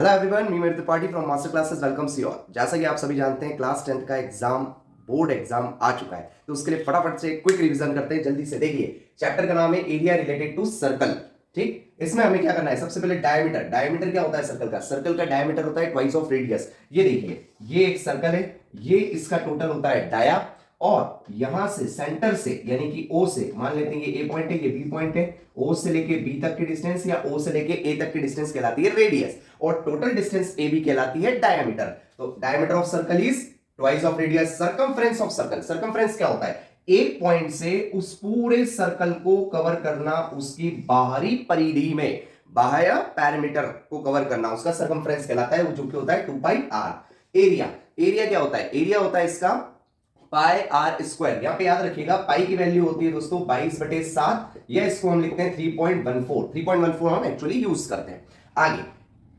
Hello everyone, मी मेरी Tripathi from master classes welcomes you all. जैसा कि आप सभी जानते हैं, क्लास 10th का एग्जाम बोर्ड एग्जाम आ चुका है, तो उसके लिए फटाफट से क्विक रिवीजन करते हैं। जल्दी से देखिए, चैप्टर का नाम है एरिया रिलेटेड टू सर्कल। ठीक, इसमें हमें क्या करना है? सबसे पहले डायमीटर। डायमीटर क्या होता है सर्कल का? सर्कल का डायमीटर होता है ट्वाइस ऑफ रेडियस। ये देखिए, ये एक सर्कल है, ये इसका टोटल होता है डाया, और यहां से सेंटर से यानी कि ओ से, मान लेते हैं ये ए पॉइंट है, ये बी पॉइंट है, ओ से लेके बी तक की डिस्टेंस या ओ से लेके ए तक की डिस्टेंस कहलाती है रेडियस, और टोटल डिस्टेंस ए बी कहलाती है डायमीटर। तो diameter of circle is twice of radius. Circumference of circle, circumference क्या होता है? एक पॉइंट से उस पूरे सर्कल को कवर करना, उसकी बाहरी परिधि में, बाह्य पैरामीटर को कवर करना, उसका सर्कमफ्रेंस कहलाता है, जो कि होता है 2 पाई आर। एरिया, एरिया क्या होता है? एरिया होता है इसका पाई आर स्क्वायर। यहां पे याद रखिएगा, पाई की वैल्यू होती है दोस्तों 22/7, या इसको हम लिखते हैं 3.14। 3.14 हम एक्चुअली यूज करते हैं। आगे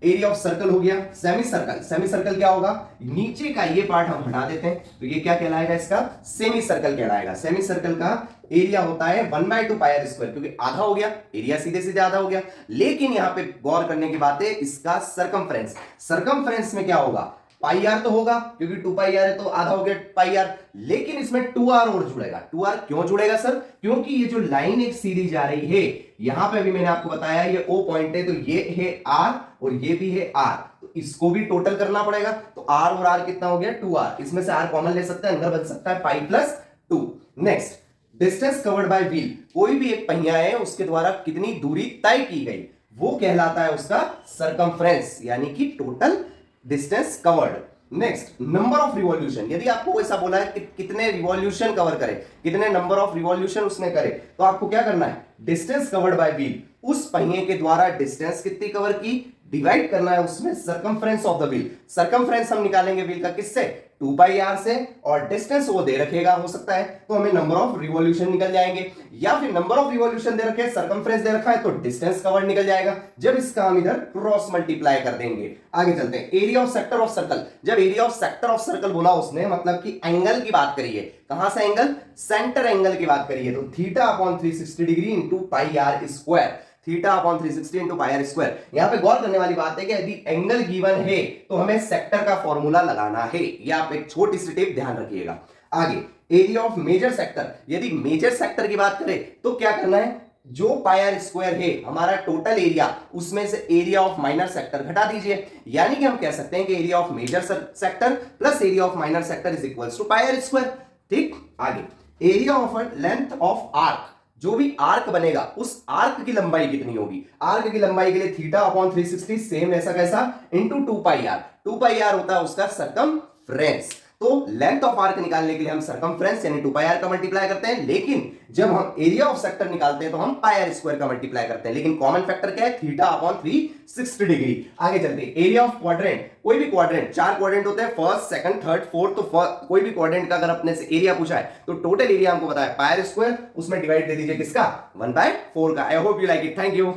एरिया ऑफ सर्कल हो गया। सेमी सर्कल, सेमी सर्कल क्या होगा? नीचे का ये पार्ट हम हटा देते हैं, तो ये क्या कहलाएगा? इसका सेमी सर्कल कहलाएगा। सेमी सर्कल का एरिया होता है 1/2 पाई आर स्क्वायर, क्योंकि आधा हो गया, एरिया सीधे सीधे आधा हो गया। लेकिन यहां पे गौर करने की बात है, इसका सर्कमफ्रेंस, सर्कमफ्रेंस में क्या होगा? पाई आर तो होगा, क्योंकि 2 पाई आर है तो आधा हो गया पाई आर, लेकिन इसमें 2 आर और जुड़ेगा। 2 आर क्यों जुड़ेगा सर? क्योंकि ये जो लाइन एक सीधी जा रही है, यहां पे भी मैंने आपको बताया ये ओ पॉइंट है, तो ये है आर और ये भी है आर, तो इसको भी टोटल करना पड़ेगा। तो आर और आर कितना हो गया? 2 आर। इसमें से आर कॉमन ले सकते हैं, अंदर बन सकता है pi plus 2। Next, distance covered by wheel. कोई भी एक पहिया है, उसके द्वारा कितनी दूरी तय की गई, वो कहलाता है उसका सर्कमफ्रेंस, यानी कि total distance covered. Next, number of revolution. यदि आपको ऐसा बोला है कि कितने रिवॉल्यूशन कवर करे, कितने नंबर ऑफ रिवॉल्यूशन उसने करे, तो आपको क्या करना है? डिस्टेंस कवर्ड बाय व्हील, उस पहिए के द्वारा डिस्टेंस कितनी कवर की, डिवाइड करना है उसमें circumference of the wheel. Circumference हम निकालेंगे व्हील का किससे? 2 पाई आर से, और डिस्टेंस वो दे रखेगा, हो सकता है तो हमें नंबर ऑफ रिवॉल्यूशन निकल जाएंगे, या फिर नंबर ऑफ रिवॉल्यूशन दे रखे, सर्कमफ्रेंस दे रखा है तो डिस्टेंस कवर निकल जाएगा, जब इसका हम इधर क्रॉस मल्टीप्लाई कर देंगे। आगे चलते हैं, area of sector of circle. जब area of sector of circle बोला उसने, मतलब कि एंगल की बात करिए। कहां से एंगल? सेंटर एंगल की बात करिए, तो θ/360 degree into pi r square. θ/360 into pi r square. यहां पे गौर करने वाली बात है कि यदि एंगल गिवन है तो हमें सेक्टर का फॉर्मूला लगाना है, या आप एक छोटी सी टिप ध्यान रखिएगा। आगे, एरिया ऑफ मेजर सेक्टर। यदि मेजर सेक्टर की बात करें तो क्या करना है? जो पाई आर स्क्वायर है हमारा टोटल एरिया, उसमें से एरिया ऑफ माइनर सेक्टर घटा दीजिए, यानी कि हम कह सकते हैं कि area of major sector plus area of minor sector is equals to pi r square. ठीक, आगे, area of length of arc. जो भी आर्क बनेगा, उस आर्क की लंबाई कितनी होगी? आर्क की लंबाई के लिए θ/360 सेम ऐसा कैसा into 2 pi r. 2 pi r होता है उसका सर्कमफ्रेंस। तो लेंथ ऑफ आर्क निकालने के लिए हम सर्कमफ्रेंस यानी 2 पाई आर का मल्टीप्लाई करते हैं, लेकिन जब हम एरिया ऑफ सेक्टर निकालते हैं तो हम पाई आर स्क्वायर का मल्टीप्लाई करते हैं। लेकिन कॉमन फैक्टर क्या है? θ/360 डिग्री। आगे चलते हैं, एरिया ऑफ क्वाड्रेंट। कोई भी क्वाड्रेंट, 4 क्वाड्रेंट होते हैं, फर्स्ट, सेकंड, थर्ड, फोर्थ, तो कोई भी क्वाड्रेंट का अगर अपने से एरिया पूछा है तो टोटल एरिया हमको बताया पाई आर स्क्वायर, उसमें डिवाइड दे दीजिए किसका? 1/4 का। I hope you like it. Thank you.